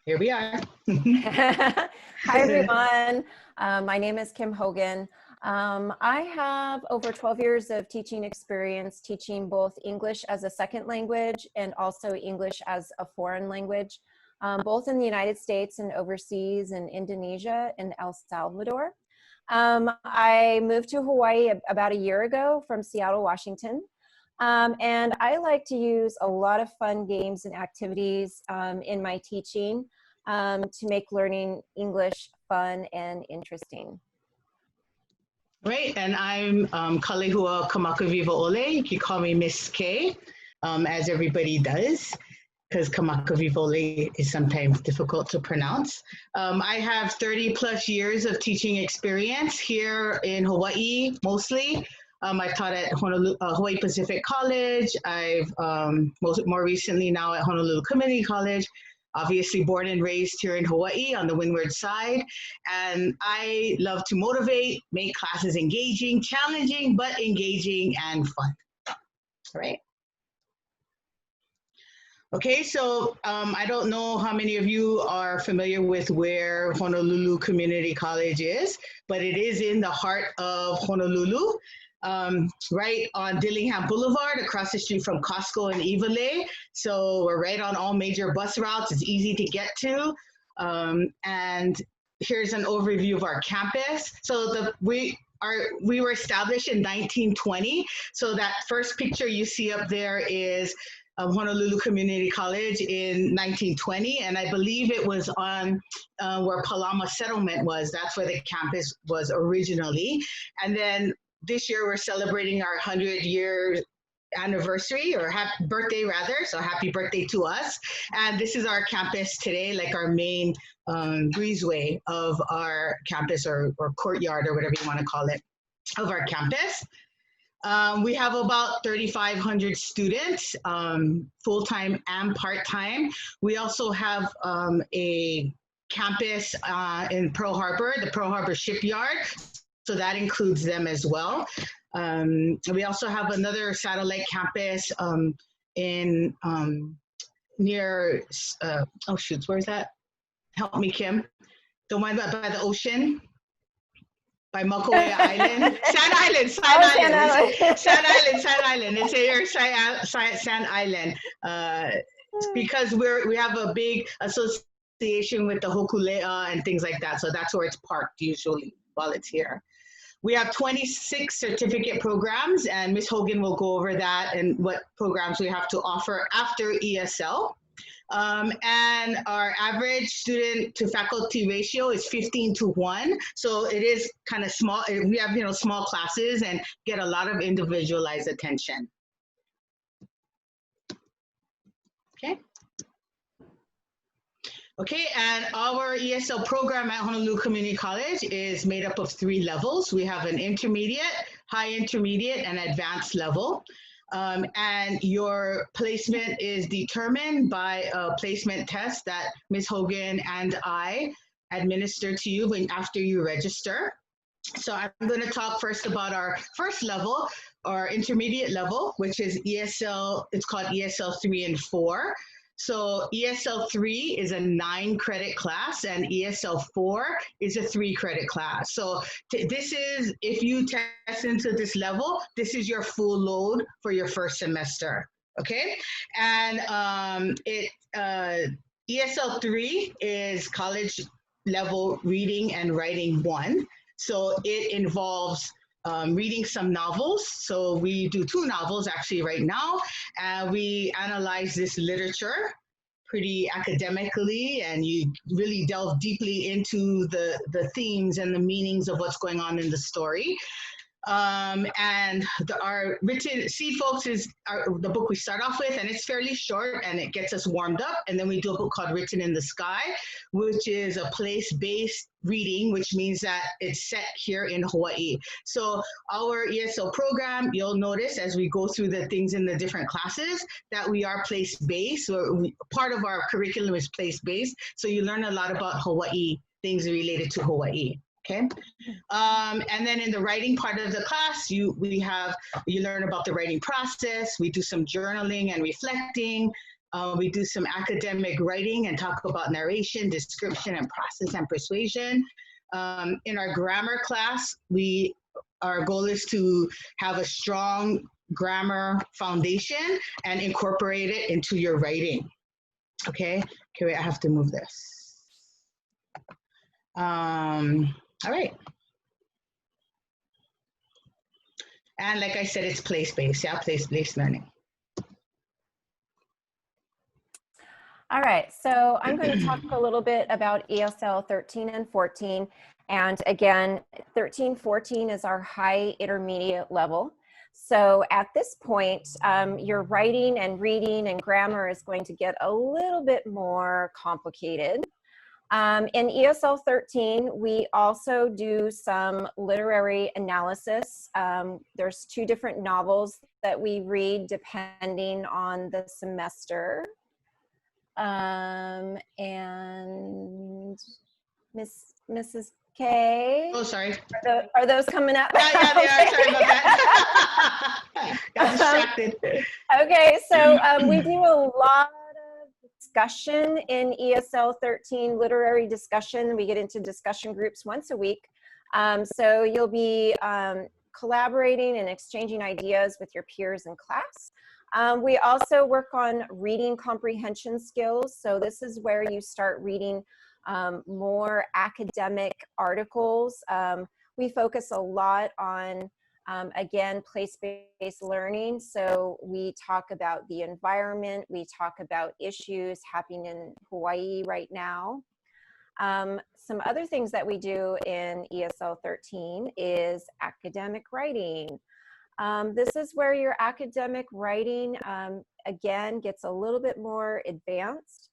Here we are. Hi, everyone. My name is Kim Hogan. I have over 12 years of teaching experience, teaching both English as a second language and also English as a foreign language, both in the United States and overseas in Indonesia and El Salvador. I moved to Hawaii about a year ago from Seattle, Washington. And I like to use a lot of fun games and activities in my teaching to make learning English fun and interesting. Right, and I'm Kalehua Kamakawiwoole. You can call me Miss K, as everybody does, because Kamakawiwoole is sometimes difficult to pronounce. I have 30 plus years of teaching experience here in Hawaii, mostly. I've taught at Honolulu, Hawaii Pacific College. I've more recently now at Honolulu Community College. Obviously born and raised here in Hawaii on the windward side. And I love to motivate, make classes engaging, challenging, but engaging and fun. All right. Okay, so I don't know how many of you are familiar with where Honolulu Community College is, but it is in the heart of Honolulu. Right on Dillingham Boulevard, across the street from Costco and Iwalei. So we're right on all major bus routes. It's easy to get to. And here's an overview of our campus. So we were established in 1920. So that first picture you see up there is Honolulu Community College in 1920. And I believe it was on where Palama Settlement was. That's where the campus was originally. And then this year, we're celebrating our 100-year anniversary, or happy birthday rather, so happy birthday to us. And this is our campus today, like our main breezeway of our campus, or courtyard, or whatever you want to call it, of our campus. We have about 3,500 students, full-time and part-time. We also have a campus in Pearl Harbor, the Pearl Harbor Shipyard. So that includes them as well. We also have another satellite campus in near, oh shoot, where's that? Help me, Kim. The one by the ocean, by Makawea Island. Sand Island. It's here, Sand Island. Because we have a big association with the Hokulea and things like that. So that's where it's parked usually while it's here. We have 26 certificate programs, and Ms. Hogan will go over that and what programs we have to offer after ESL. And our average student to faculty ratio is 15:1. So it is kind of small. We have, small classes and get a lot of individualized attention. Okay. Okay, and our ESL program at Honolulu Community College is made up of 3 levels. We have an intermediate, high intermediate, and advanced level. And your placement is determined by a placement test that Ms. Hogan and I administer to you after you register. So I'm going to talk first about our first level, our intermediate level, which is ESL, it's called ESL 3 and 4. So ESL 3 is a 9-credit class, and ESL 4 is a 3-credit class. So this is, if you test into this level, this is your full load for your first semester, okay? And ESL 3 is college level reading and writing 1. So it involves reading some novels. So we do 2 novels actually right now. We analyze this literature pretty academically, and you really delve deeply into the themes and the meanings of what's going on in the story. And our written, See Folks is the book we start off with, and it's fairly short and it gets us warmed up. And then we do a book called Written in the Sky, which is a place-based reading, which means that it's set here in Hawaii. So our ESL program, you'll notice as we go through the things in the different classes that we are place-based. So part of our curriculum is place-based. So you learn a lot about Hawaii, things related to Hawaii. Okay, and then in the writing part of the class, you learn about the writing process. We do some journaling and reflecting. We do some academic writing and talk about narration, description, and process and persuasion. In our grammar class, our goal is to have a strong grammar foundation and incorporate it into your writing. Okay, wait, I have to move this. All right. And like I said, it's place-based, yeah, place-based learning. All right, so I'm going to talk a little bit about ESL 13 and 14. And again, 13, 14 is our high intermediate level. So at this point, your writing and reading and grammar is going to get a little bit more complicated. In ESL 13, we also do some literary analysis. There's 2 different novels that we read depending on the semester. And Mrs. K. Oh, sorry. Are those coming up? Yeah, they are. Sorry about that. Got distracted. Okay, so we do a lot of discussion in ESL 13, literary discussion. We get into discussion groups once a week. So you'll be collaborating and exchanging ideas with your peers in class. We also work on reading comprehension skills. So this is where you start reading more academic articles. We focus a lot on, again, place-based learning. So we talk about the environment. We talk about issues happening in Hawaii right now. Some other things that we do in ESL 13 is academic writing. This is where your academic writing, again, gets a little bit more advanced.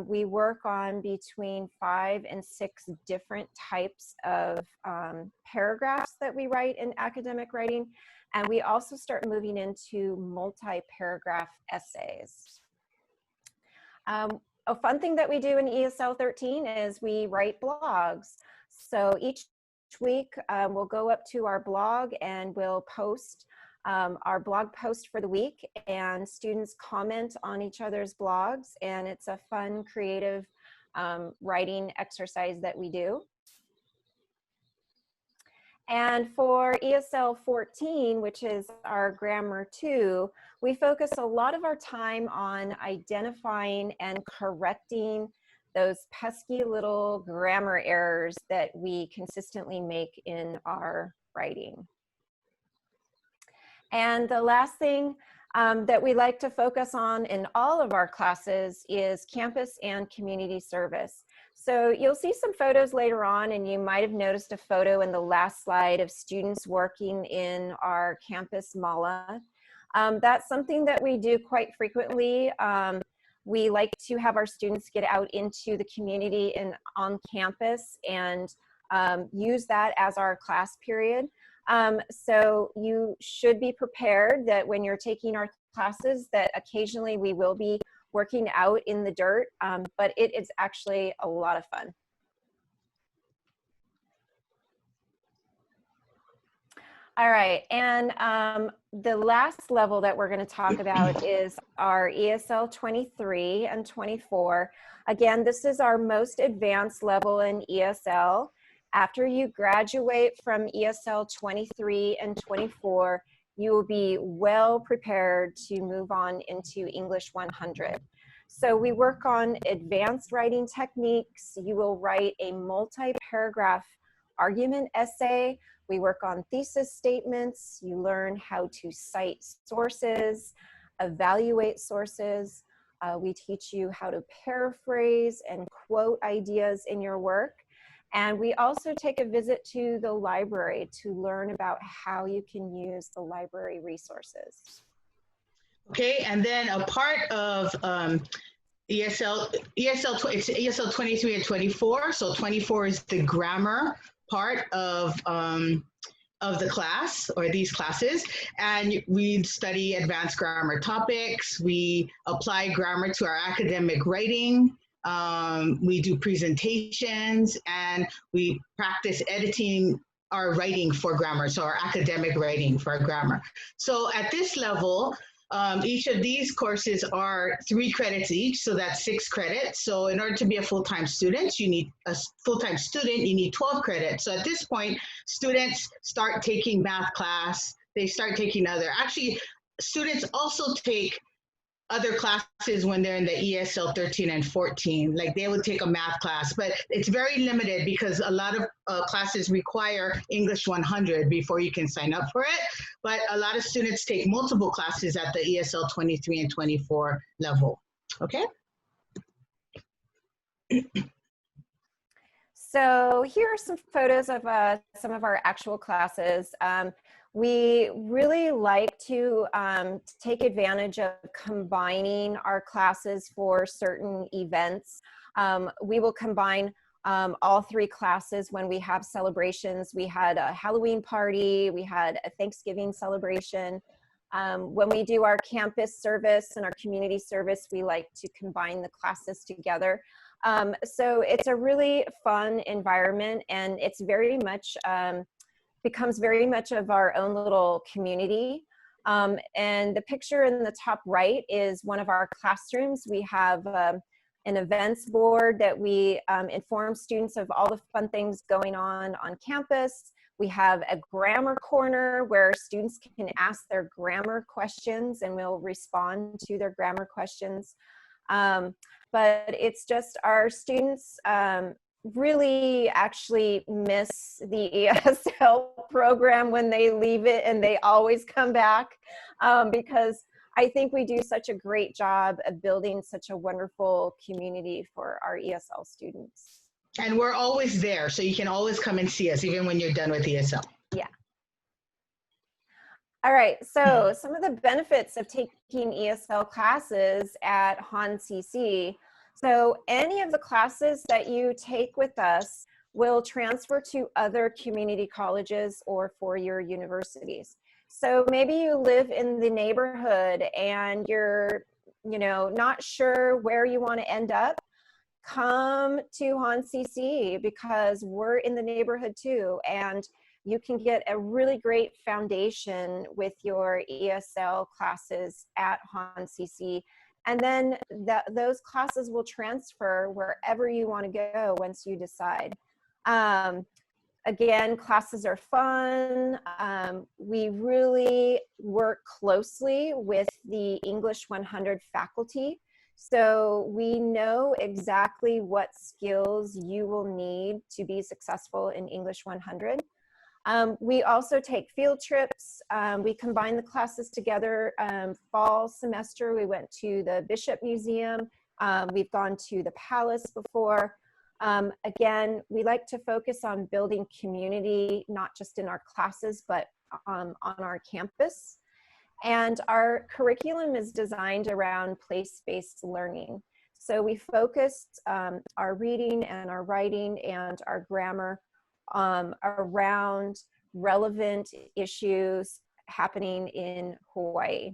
We work on between 5 and 6 different types of paragraphs that we write in academic writing. And we also start moving into multi-paragraph essays. A fun thing that we do in ESL 13 is we write blogs. So each week we'll go up to our blog and we'll post our blog post for the week, and students comment on each other's blogs, and it's a fun, creative writing exercise that we do. And for ESL 14, which is our Grammar 2, we focus a lot of our time on identifying and correcting those pesky little grammar errors that we consistently make in our writing. And the last thing that we like to focus on in all of our classes is campus and community service. So you'll see some photos later on, and you might have noticed a photo in the last slide of students working in our campus mala. That's something that we do quite frequently. We like to have our students get out into the community and on campus and use that as our class period. So you should be prepared that when you're taking our classes that occasionally we will be working out in the dirt, but it is actually a lot of fun. All right, and the last level that we're going to talk about is our ESL 23 and 24. Again, this is our most advanced level in ESL. After you graduate from ESL 23 and 24, you will be well prepared to move on into English 100. So we work on advanced writing techniques. You will write a multi-paragraph argument essay. We work on thesis statements. You learn how to cite sources, evaluate sources. We teach you how to paraphrase and quote ideas in your work. And we also take a visit to the library to learn about how you can use the library resources. Okay, and then a part of ESL 23 and 24. So 24 is the grammar part of the class, or these classes, and we study advanced grammar topics. We apply grammar to our academic writing. We do presentations, and we practice editing our writing for grammar, so our academic writing for our grammar. So at this level, Each of these courses are 3 credits each, so that's 6 credits. So in order to be a full-time student, you need 12 credits. So at this point, students start taking math class, they start taking actually, students also take other classes when they're in the ESL 13 and 14, like they would take a math class, but it's very limited because a lot of classes require English 100 before you can sign up for it. But a lot of students take multiple classes at the ESL 23 and 24 level. Okay. So here are some photos of some of our actual classes. We really like to take advantage of combining our classes for certain events. We will combine all 3 classes when we have celebrations. We had a Halloween party, we had a Thanksgiving celebration. When we do our campus service and our community service, we like to combine the classes together. So it's a really fun environment, and it's very much becomes very much of our own little community. And the picture in the top right is one of our classrooms. We have an events board that we inform students of all the fun things going on campus. We have a grammar corner where students can ask their grammar questions and we'll respond to their grammar questions. But it's just our students really actually miss the ESL program when they leave it, and they always come back because I think we do such a great job of building such a wonderful community for our ESL students. And we're always there, so you can always come and see us even when you're done with ESL. Yeah. All right, so some of the benefits of taking ESL classes at HonCC. So any of the classes that you take with us will transfer to other community colleges or four-year universities. So maybe you live in the neighborhood and you're, not sure where you want to end up. Come to HonCC because we're in the neighborhood too, and you can get a really great foundation with your ESL classes at HonCC. And then those classes will transfer wherever you want to go once you decide. Again, classes are fun. We really work closely with the English 100 faculty. So we know exactly what skills you will need to be successful in English 100. We also take field trips. We combine the classes together. Fall semester, we went to the Bishop Museum. We've gone to the Palace before. Again, we like to focus on building community, not just in our classes, but on our campus. And our curriculum is designed around place-based learning. So we focused our reading and our writing and our grammar around relevant issues happening in Hawaii.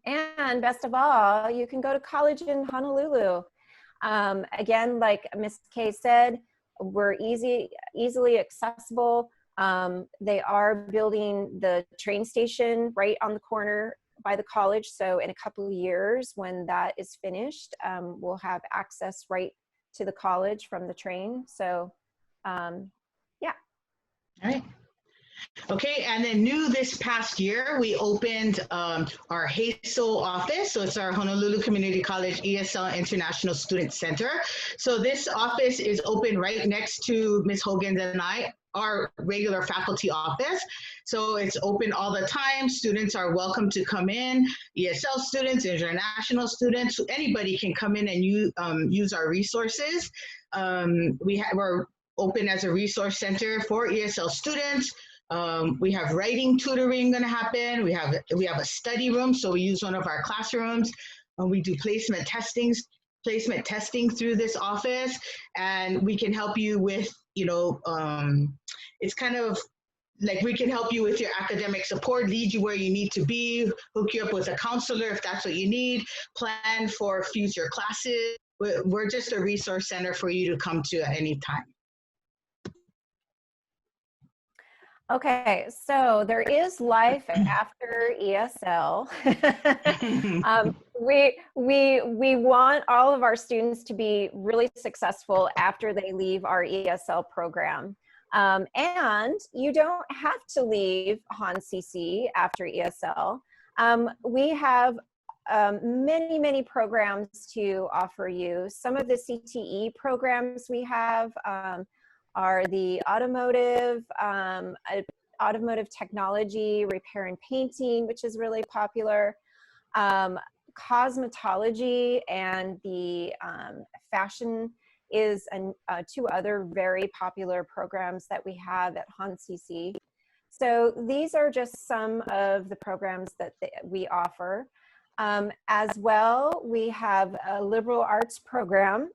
And best of all, you can go to college in Honolulu. Again, like Ms. Kay said, we're easily accessible. They are building the train station right on the corner by the college. So in a couple of years, when that is finished, we'll have access right to the college from the train. So yeah. All right. Okay, and then new this past year, we opened our HASO office. So it's our Honolulu Community College ESL International Student Center. So this office is open right next to Ms. Hogan and our regular faculty office. So it's open all the time. Students are welcome to come in. ESL students, international students, anybody can come in and use our resources. We're open as a resource center for ESL students. We have writing tutoring going to happen. We have a study room, so we use one of our classrooms. We do placement testing through this office, and we can help you with, it's kind of like we can help you with your academic support, lead you where you need to be, hook you up with a counselor if that's what you need, plan for future classes. We're just a resource center for you to come to at any time. Okay, so there is life after ESL. We want all of our students to be really successful after they leave our ESL program. And you don't have to leave HonCC after ESL. We have many programs to offer you. Some of the CTE programs we have are the automotive technology, repair and painting, which is really popular, cosmetology, and the fashion is two other very popular programs that we have at HonCC. So these are just some of the programs that we offer. As well, we have a liberal arts program.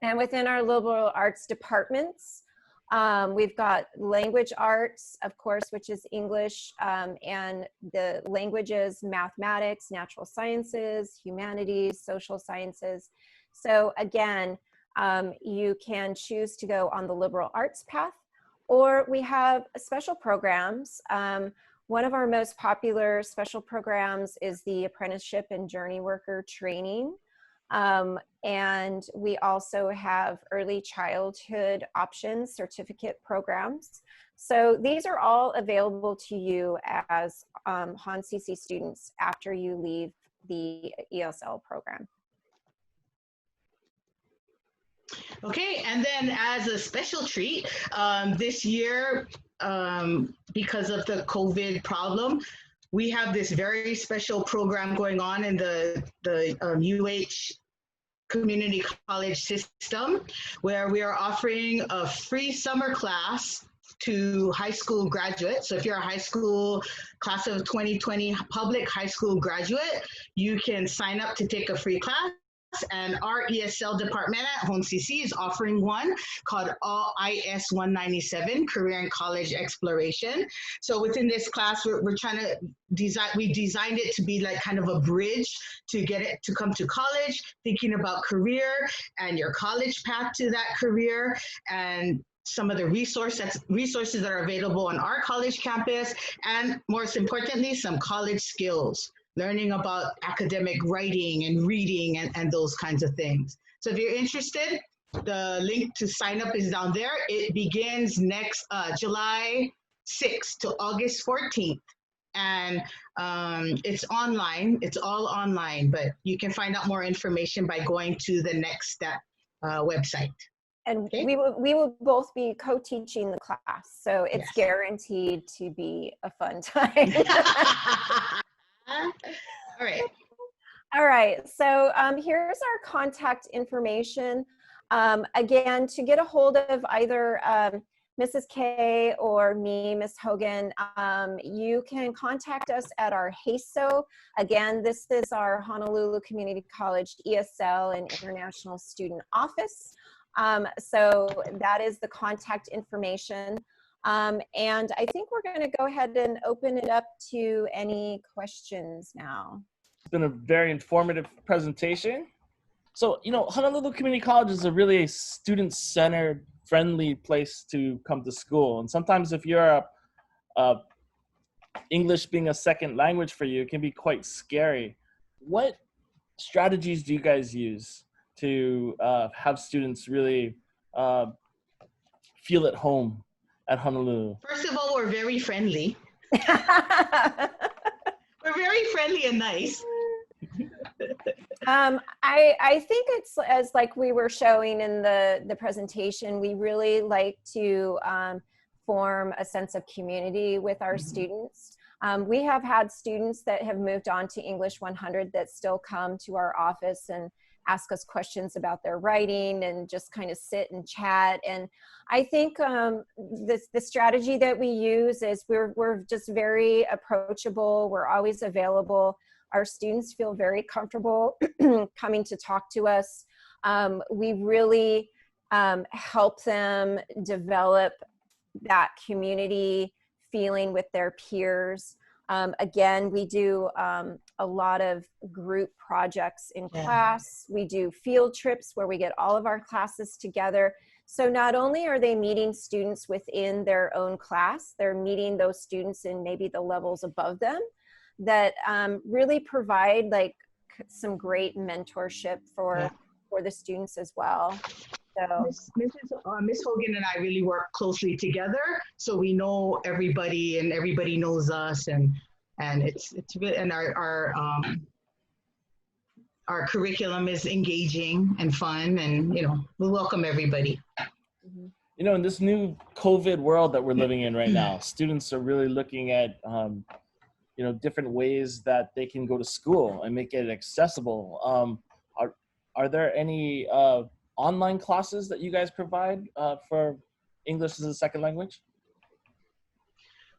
And within our liberal arts departments, we've got language arts, of course, which is English, and the languages, mathematics, natural sciences, humanities, social sciences. So again, you can choose to go on the liberal arts path, or we have special programs. One of our most popular special programs is the apprenticeship and journey worker training. And we also have early childhood options certificate programs. So these are all available to you as HonCC students after you leave the ESL program. Okay, and then as a special treat, this year, because of the COVID problem, we have this very special program going on in the UH community college system, where we are offering a free summer class to high school graduates. So if you're a high school class of 2020 public high school graduate, you can sign up to take a free class. And our ESL department at HonCC is offering one called IS 197, Career and College Exploration. So within this class, we're trying to we designed it to be like kind of a bridge to get it to come to college, thinking about career and your college path to that career, and some of the resources that are available on our college campus, and most importantly, some college skills, learning about academic writing and reading and those kinds of things. So if you're interested, the link to sign up is down there. It begins next July 6th to August 14th. And it's online, it's all online, but you can find out more information by going to the Next Step website. And okay, we will both be co-teaching the class, so it's yes, guaranteed to be a fun time. All right. All right, so here's our contact information. Again, to get a hold of either Mrs. K or me, Ms. Hogan, you can contact us at our HASO. Again, this is our Honolulu Community College ESL and International Student Office. So that is the contact information. And I think we're going to go ahead and open it up to any questions now. It's been a very informative presentation. So, you know, Honolulu Community College is really a student-centered, friendly place to come to school. And sometimes if you're English being a second language for you, it can be quite scary. What strategies do you guys use to have students really feel at home at Honolulu? First of all, we're very friendly. We're very friendly and nice. I think it's, as like we were showing in the presentation, we really like to form a sense of community with our students. We have had students that have moved on to English 100 that still come to our office and ask us questions about their writing and just kind of sit and chat. And I think the strategy that we use is we're just very approachable. We're always available. Our students feel very comfortable coming to talk to us. We really help them develop that community feeling with their peers. Again, we do a lot of group projects in class. We do field trips where we get all of our classes together. So not only are they meeting students within their own class, they're meeting those students in maybe the levels above them that really provide like some great mentorship for the students as well. So Miss Hogan and I really work closely together, so we know everybody and everybody knows us, and it's really, and our curriculum is engaging and fun, and we welcome everybody. You know, in this new COVID world that we're living in right now, students are really looking at different ways that they can go to school and make it accessible. Are there any online classes that you guys provide for English as a second language?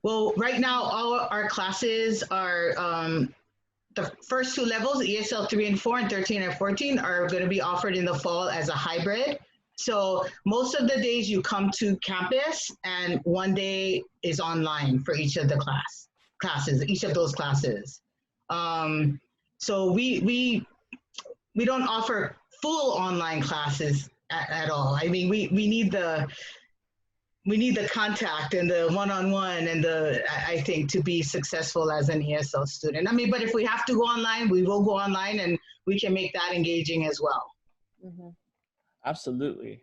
Well, right now, all our classes are, the first two levels, ESL 3 and 4 and 13 and 14, are going to be offered in the fall as a hybrid. So most of the days you come to campus, and one day is online for each of the classes, each of those classes. So we don't offer full online classes at all. I mean, we need the contact and the one-on-one and I think, to be successful as an ESL student. I mean, but if we have to go online, we will go online, and we can make that engaging as well. Absolutely.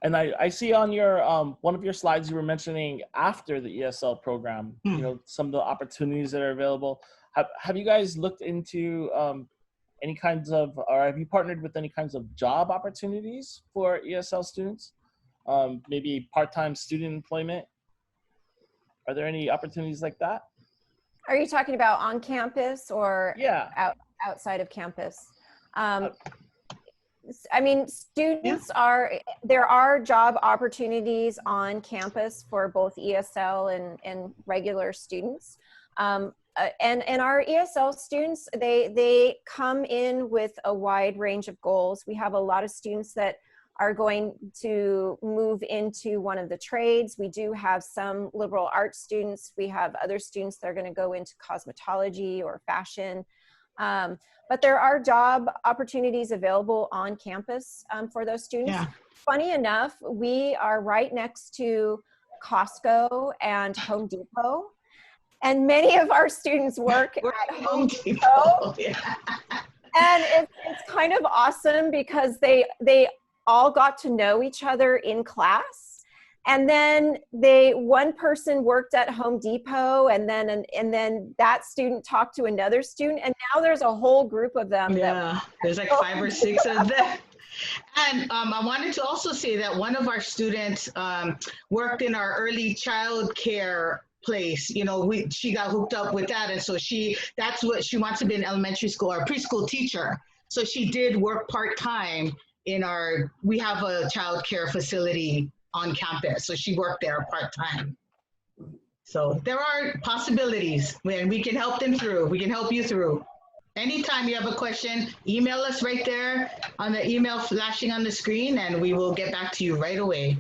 And I see on your one of your slides you were mentioning after the ESL program, some of the opportunities that are available. Have you guys looked into any kinds of, or have you partnered with any kinds of job opportunities for ESL students? Maybe part-time student employment? Are there any opportunities like that? are you talking about on campus or outside of campus? I mean, students there are job opportunities on campus for both ESL and regular students. And our ESL students, they come in with a wide range of goals. We have a lot of students that are going to move into one of the trades. We do have some liberal arts students. We have other students that are going to go into cosmetology or fashion. But there are job opportunities available on campus for those students. Funny enough, we are right next to Costco and Home Depot. And many of our students work at Home Depot. And it's kind of awesome because they all got to know each other in class. And then one person worked at Home Depot, and then that student talked to another student, and now there's a whole group of them. There's like 5 or 6 of them. And I wanted to also say that one of our students worked in our early child care place. She got hooked up with that, and so that's what she wants to be, an elementary school or preschool teacher. So she did work part-time we have a child care facility on campus, so she worked there part-time. So there are possibilities, and we can help them through. We can help you through. Anytime you have a question, email us right there on the email flashing on the screen, and we will get back to you right away.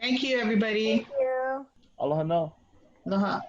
Thank you, everybody. Thank you. Aloha no. Aloha.